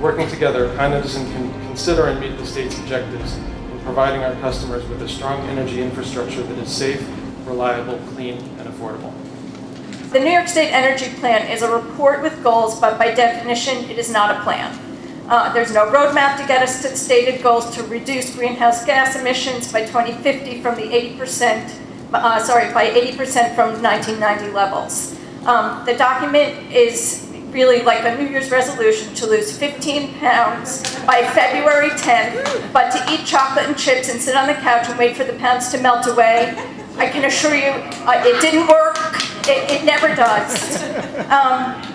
Working together, Con Edison can consider and meet the state's objectives in providing our customers with a strong energy infrastructure that is safe, reliable, clean, and affordable. The New York State Energy Plan is a report with goals, but by definition, it is not a plan. There's no roadmap to get us to the stated goals to reduce greenhouse gas emissions by 2050 from the 80%, by 80% from 1990 levels. The document is really like a New Year's resolution to lose 15 pounds by February 10th, but to eat chocolate and chips and sit on the couch and wait for the pounds to melt away. I can assure you, it didn't work. It never does.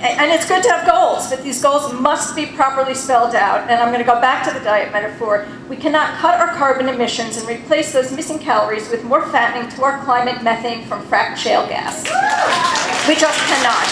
And it's good to have goals, but these goals must be properly spelled out. And I'm going to go back to the diet metaphor. We cannot cut our carbon emissions and replace those missing calories with more fattening to our climate methane from fracked shale gas. We just cannot.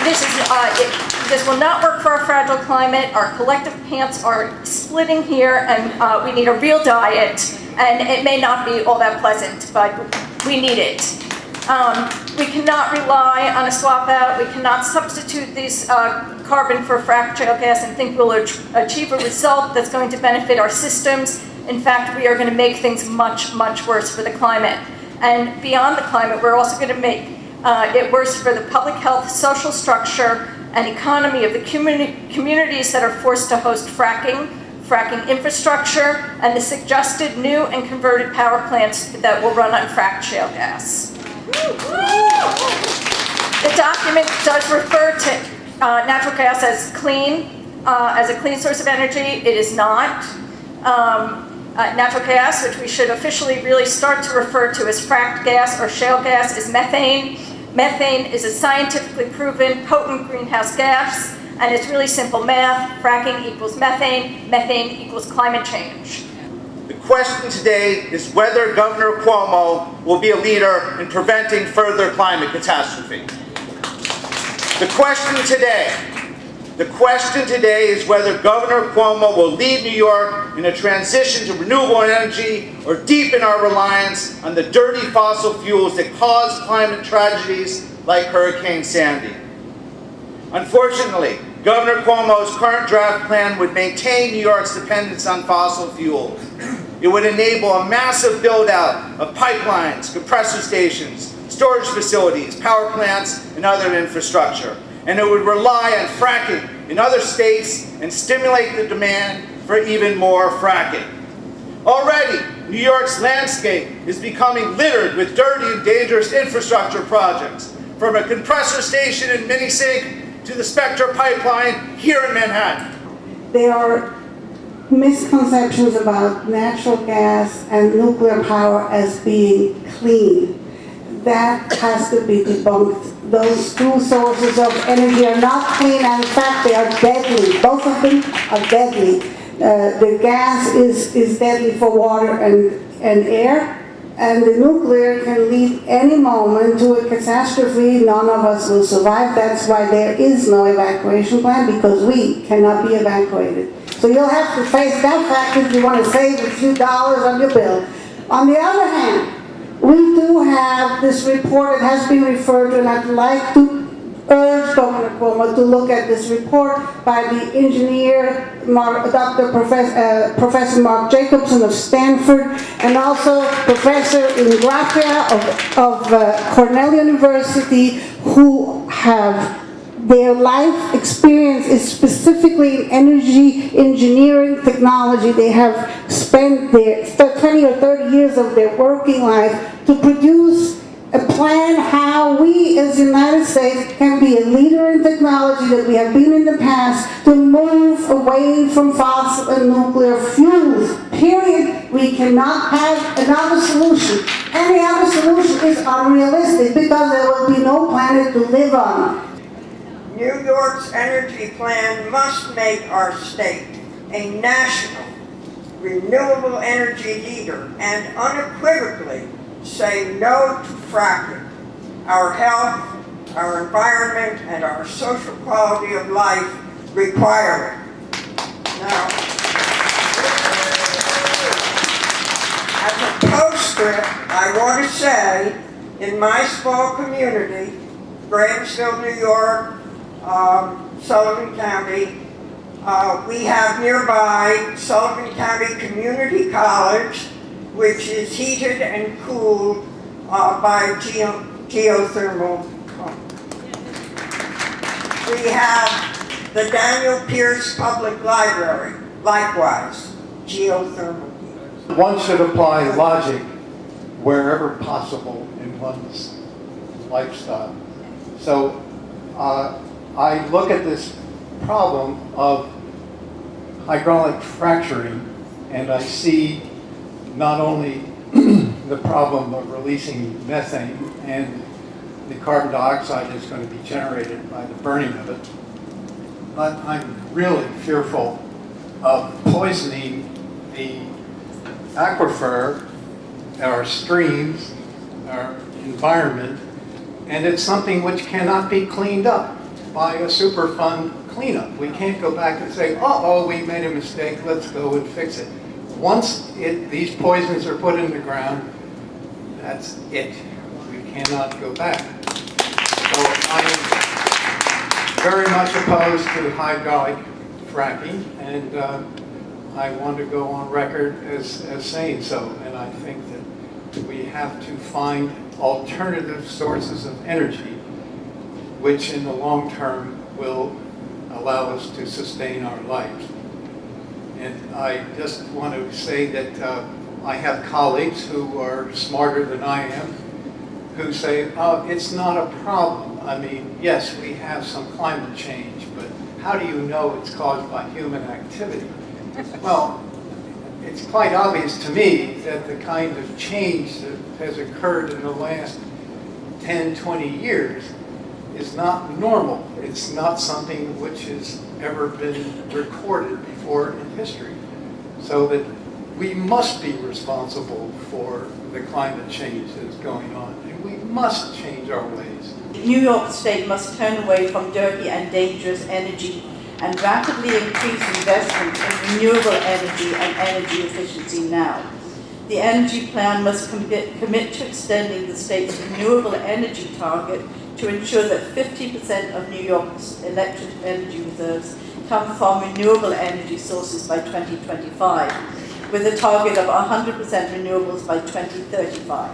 This will not work for our fragile climate. Our collective pants are splitting here, and we need a real diet. And it may not be all that pleasant, but we need it. We cannot rely on a swap out. We cannot substitute these carbon for fracked shale gas and think we'll achieve a result that's going to benefit our systems. In fact, we are going to make things much, much worse for the climate. And beyond the climate, we're also going to make it worse for the public health, social structure, and economy of the communities that are forced to host fracking infrastructure, and the suggested new and converted power plants that will run on fracked shale gas. The document does refer to natural gas as a clean source of energy. It is not. Natural gas, which we should officially really start to refer to as fracked gas or shale gas, is methane. Methane is a scientifically proven potent greenhouse gas, and it's really simple math. Fracking equals methane. Methane equals climate change. The question today is whether Governor Cuomo will be a leader in preventing further climate catastrophe. The question today is whether Governor Cuomo will lead New York in a transition to renewable energy or deepen our reliance on the dirty fossil fuels that cause climate tragedies like Hurricane Sandy. Unfortunately, Governor Cuomo's current draft plan would maintain New York's dependence on fossil fuels. It would enable a massive build-out of pipelines, compressor stations, storage facilities, power plants, and other infrastructure. And it would rely on fracking in other states and stimulate the demand for even more fracking. Already, New York's landscape is becoming littered with dirty and dangerous infrastructure projects, from a compressor station in Minisink to the Spectra pipeline here in Manhattan. There are misconceptions about natural gas and nuclear power as being clean. That has to be debunked. Those two sources of energy are not clean, and in fact they are deadly. Both of them are deadly. The gas is deadly for water and air, and the nuclear can lead any moment to a catastrophe. None of us will survive. That's why there is no evacuation plan, because we cannot be evacuated. So you'll have to face that fact if you want to save a few dollars on your bill. On the other hand, we do have this report. It has been referred to, and I'd like to urge Governor Cuomo to look at this report by the engineer, Professor Mark Jacobson of Stanford, and also Professor Ingrafia of Cornell University, who have their life experience is specifically in energy engineering technology. They have spent their 20 or 30 years of their working life to produce a plan how we as the United States can be a leader in technology that we have been in the past to move away from fossil and nuclear fuels. Period. We cannot have another solution. Any other solution is unrealistic because there will be no planet to live on. New York's energy plan must make our state a national renewable energy leader and unequivocally say no to fracking. Our health, our environment, and our social quality of life require it. Now, as a postscript, I want to say, in my small community, Grahamsville, New York, Sullivan County, We have nearby Sullivan County Community College, which is heated and cooled by geothermal. We have the Daniel Pierce Public Library, likewise, geothermal. One should apply logic wherever possible in one's lifestyle. So I look at this problem of hydraulic fracturing, and I see not only the problem of releasing methane and the carbon dioxide that's going to be generated by the burning of it, but I'm really fearful of poisoning the aquifer, our streams, our environment, and it's something which cannot be cleaned up by a Superfund cleanup. We can't go back and say, oh, we made a mistake, let's go and fix it. Once these poisons are put in the ground, that's it. We cannot go back. So I am very much opposed to hydraulic fracking, and I want to go on record as saying so. And I think that we have to find alternative sources of energy, which in the long term will allow us to sustain our lives. And I just want to say that I have colleagues who are smarter than I am, who say, oh, it's not a problem. I mean, yes, we have some climate change, but how do you know it's caused by human activity? Well, it's quite obvious to me that the kind of change that has occurred in the last 10, 20 years is not normal. It's not something which has ever been recorded before in history. So that we must be responsible for the climate change that is going on, and we must change our ways. New York State must turn away from dirty and dangerous energy and rapidly increase investment in renewable energy and energy efficiency now. The energy plan must commit to extending the state's renewable energy target to ensure that 50% of New York's electric energy reserves come from renewable energy sources by 2025, with a target of 100% renewables by 2035.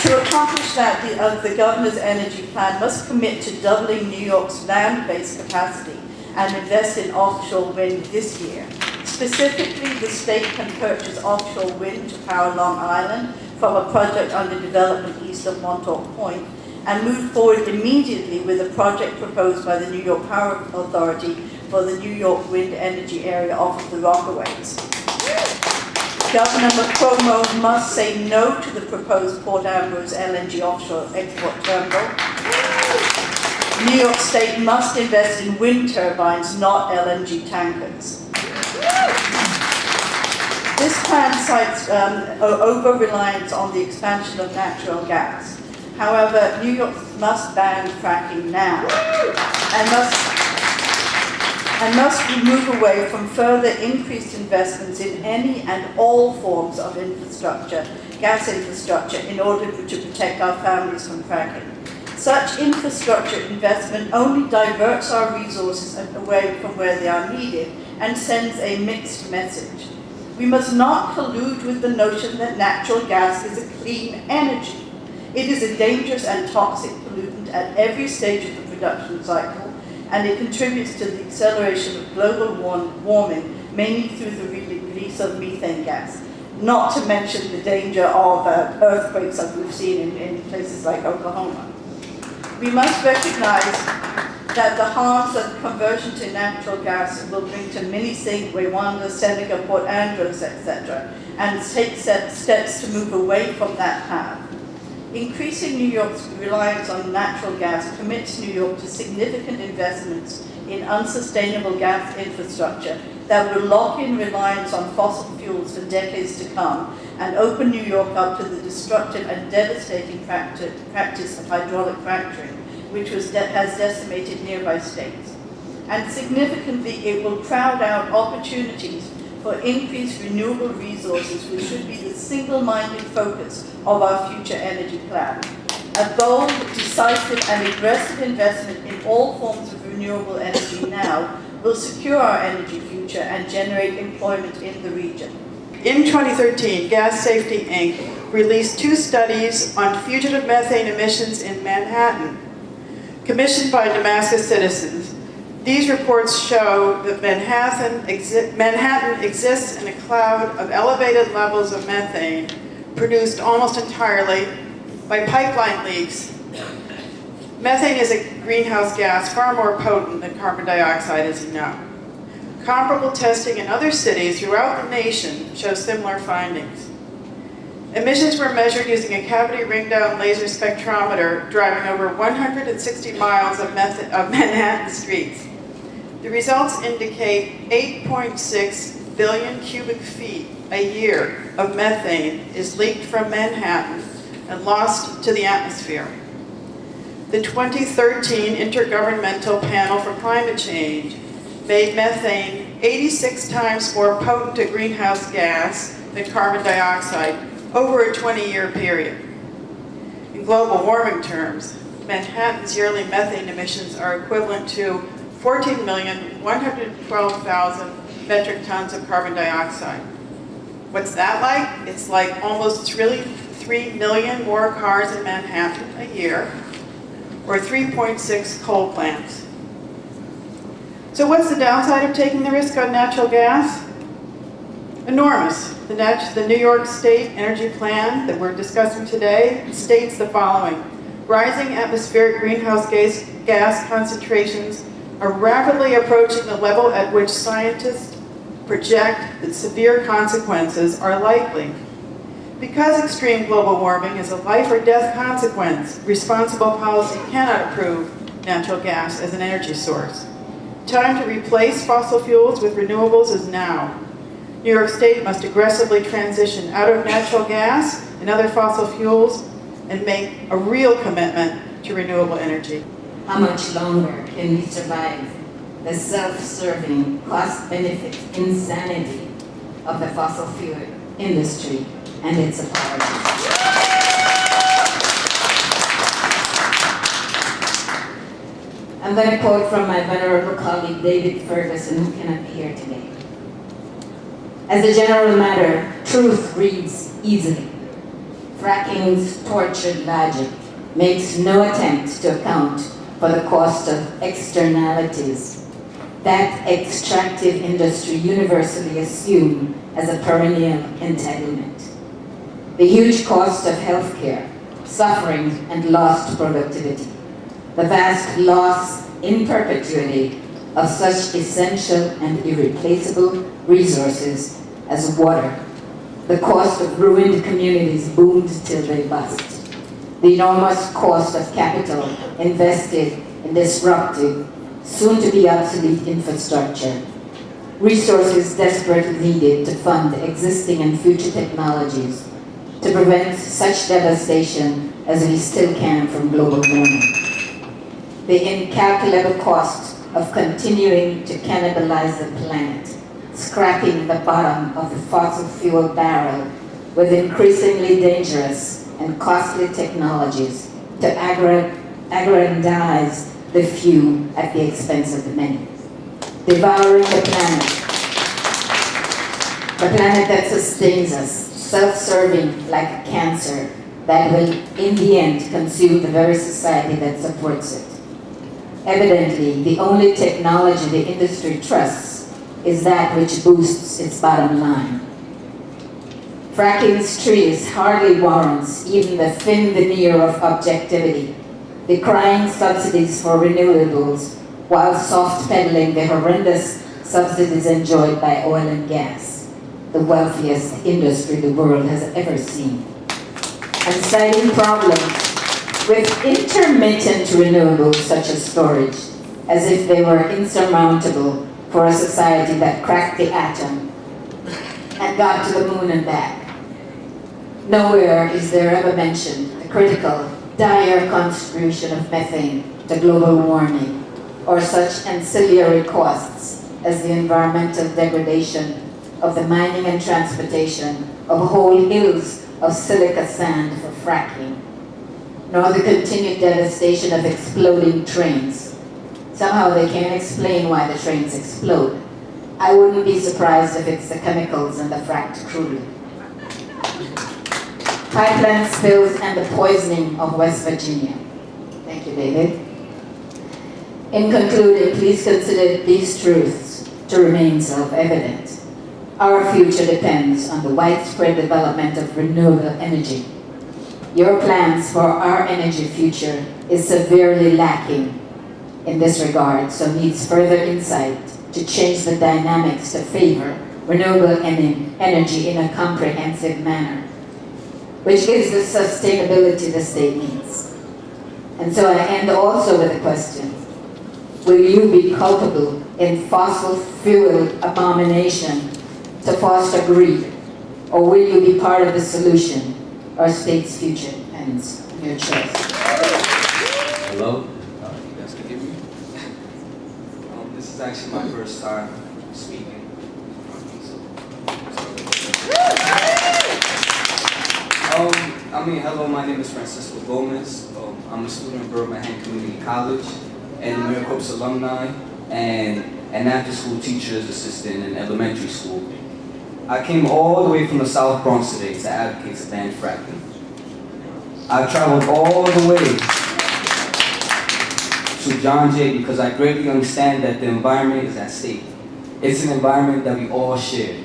To accomplish that, the governor's energy plan must commit to doubling New York's land-based capacity and invest in offshore wind this year. Specifically, the state can purchase offshore wind to power Long Island from a project under development east of Montauk Point, and move forward immediately with a project proposed by the New York Power Authority for the New York wind energy area off of the Rockaways. Governor McComo must say no to the proposed Port Ambrose LNG offshore export terminal. New York State must invest in wind turbines, not LNG tankers. This plan cites over-reliance on the expansion of natural gas. However, New York must ban fracking now and must move away from further increased investments in any and all forms of infrastructure, gas infrastructure, in order to protect our families from fracking. Such infrastructure investment only diverts our resources away from where they are needed and sends a mixed message. We must not collude with the notion that natural gas is a clean energy. It is a dangerous and toxic pollutant at every stage of the production cycle, and it contributes to the acceleration of global warming, mainly through the release of methane gas. Not to mention the danger of earthquakes that we've seen in places like Oklahoma. We must recognize that the harms that conversion to natural gas will bring to Minisink, Rwanda, Seneca, Port Andrews, etc., and take steps to move away from that path. Increasing New York's reliance on natural gas commits New York to significant investments in unsustainable gas infrastructure that will lock in reliance on fossil fuels for decades to come and open New York up to the destructive and devastating practice of hydraulic fracturing, which has decimated nearby states. And significantly, it will crowd out opportunities for increased renewable resources, which should be the single-minded focus of our future energy plan. A bold, decisive, and aggressive investment in all forms of renewable renewable energy now will secure our energy future and generate employment in the region. In 2013, Gas Safety Inc. released 2 studies on fugitive methane emissions in Manhattan, commissioned by Damascus citizens. These reports show that Manhattan exists in a cloud of elevated levels of methane produced almost entirely by pipeline leaks. Methane is a greenhouse gas far more potent than carbon dioxide, as you know. Comparable testing in other cities throughout the nation shows similar findings. Emissions were measured using a cavity ring-down laser spectrometer driving over 160 miles of Manhattan streets. The results indicate 8.6 billion cubic feet a year of methane is leaked from Manhattan and lost to the atmosphere. The 2013 Intergovernmental Panel for Climate Change made methane 86 times more potent a greenhouse gas than carbon dioxide over a 20-year period. In global warming terms, Manhattan's yearly methane emissions are equivalent to 14,112,000 metric tons of carbon dioxide. What's that like? It's like almost 3 million more cars in Manhattan a year, or 3.6 coal plants. So what's the downside of taking the risk on natural gas? Enormous. The New York State Energy Plan that we're discussing today states the following: rising atmospheric greenhouse gas concentrations are rapidly approaching the level at which scientists project that severe consequences are likely. Because extreme global warming is a life or death consequence, responsible policy cannot approve natural gas as an energy source. Time to replace fossil fuels with renewables is now. New York State must aggressively transition out of natural gas and other fossil fuels and make a real commitment to renewable energy. How much longer can we survive the self-serving, cost-benefit insanity of the fossil fuel industry and its apologies? I'm going to quote from my venerable colleague David Ferguson, who cannot be here today. As a general matter, truth reads easily. Fracking's tortured logic makes no attempt to account for the cost of externalities that extractive industry universally assume as a perennial entitlement. The huge cost of healthcare, suffering, and lost productivity. The vast loss in perpetuity of such essential and irreplaceable resources as water. The cost of ruined communities boomed till they bust. The enormous cost of capital invested in disruptive, soon-to-be obsolete infrastructure. Resources desperately needed to fund existing and future technologies to prevent such devastation as we still can from global warming. The incalculable cost of continuing to cannibalize the planet, scrapping the bottom of the fossil fuel barrel with increasingly dangerous and costly technologies to aggrandize the few at the expense of the many. Devouring the planet that sustains us, self-serving like a cancer that will in the end consume the very society that supports it. Evidently, the only technology the industry trusts is that which boosts its bottom line. Fracking's trees hardly warrants even the thin veneer of objectivity, decrying subsidies for renewables while soft-pedaling the horrendous subsidies enjoyed by oil and gas, the wealthiest industry the world has ever seen, and citing problems with intermittent renewables such as storage, as if they were insurmountable for a society that cracked the atom and got to the moon and back. Nowhere is there ever mentioned the critical, dire contribution of methane to global warming, or such ancillary costs as the environmental degradation of the mining and transportation of whole hills of silica sand for fracking, nor the continued devastation of exploding trains, Somehow they can't explain why the trains explode. I wouldn't be surprised if it's the chemicals in the fracked crude. Pipeline spills and the poisoning of West Virginia. Thank you, David. In concluding, please consider these truths to remain self-evident. Our future depends on the widespread development of renewable energy. Your plans for our energy future is severely lacking in this regard, so needs further insight to change the dynamics to favor renewable energy in a comprehensive manner, which gives the sustainability the state needs. And so I end also with a question. Will you be culpable in fossil fuel abomination to foster greed? Or will you be part of the solution? Our state's future depends on your choice. Hello? You guys can hear me? This is actually my first time speaking. Hello, my name is Francisco Gomez. I'm a student at Birmingham Community College and a Maricopa alumni and an after-school teacher's assistant in elementary school. I came all the way from the South Bronx today to advocate to ban fracking. I traveled all the way to John Jay because I greatly understand that the environment is at stake. It's an environment that we all share.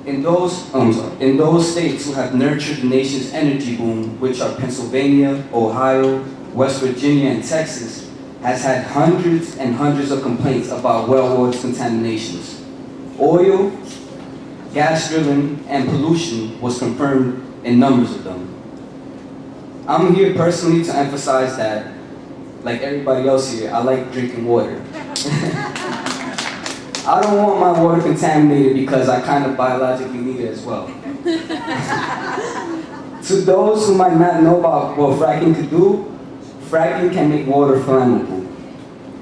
In those states who have nurtured the nation's energy boom, which are Pennsylvania, Ohio, West Virginia, and Texas, has had hundreds and hundreds of complaints about well water contaminations. Oil, gas drilling, and pollution was confirmed in numbers of them. I'm here personally to emphasize that, like everybody else here, I like drinking water. I don't want my water contaminated because I kind of biologically need it as well. To those who might not know about what fracking could do, fracking can make water flammable.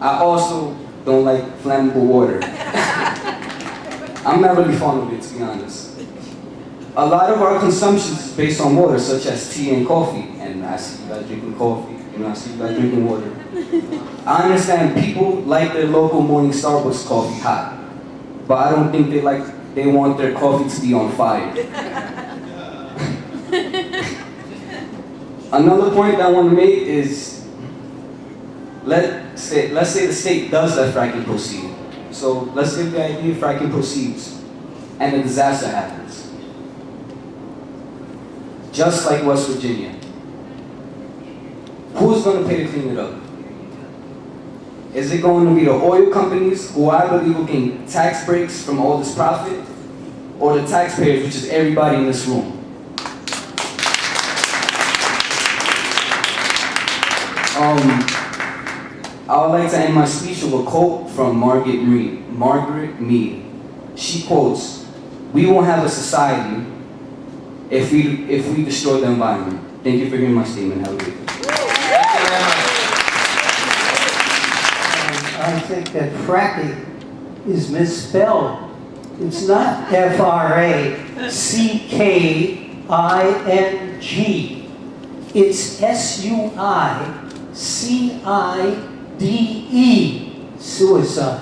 I also don't like flammable water. I'm not really fond of it, to be honest. A lot of our consumption is based on water, such as tea and coffee. And I see you guys drinking coffee, I see you guys drinking water. I understand people like their local morning Starbucks coffee hot, but I don't think they want their coffee to be on fire. Another point that I want to make is, let's say the state does let fracking proceed. So let's give the idea fracking proceeds and a disaster happens. Just like West Virginia. Who's going to pay to clean it up? Is it going to be the oil companies, who I believe will gain tax breaks from all this profit, or the taxpayers, which is everybody in this room? I would like to end my speech with a quote from Margaret Mead. She quotes, "We won't have a society if we destroy the environment." Thank you for hearing my statement. Have a good day. I think that fracking is misspelled. It's not F-R-A-C-K-I-N-G. It's S-U-I-C-I-D-E, suicide.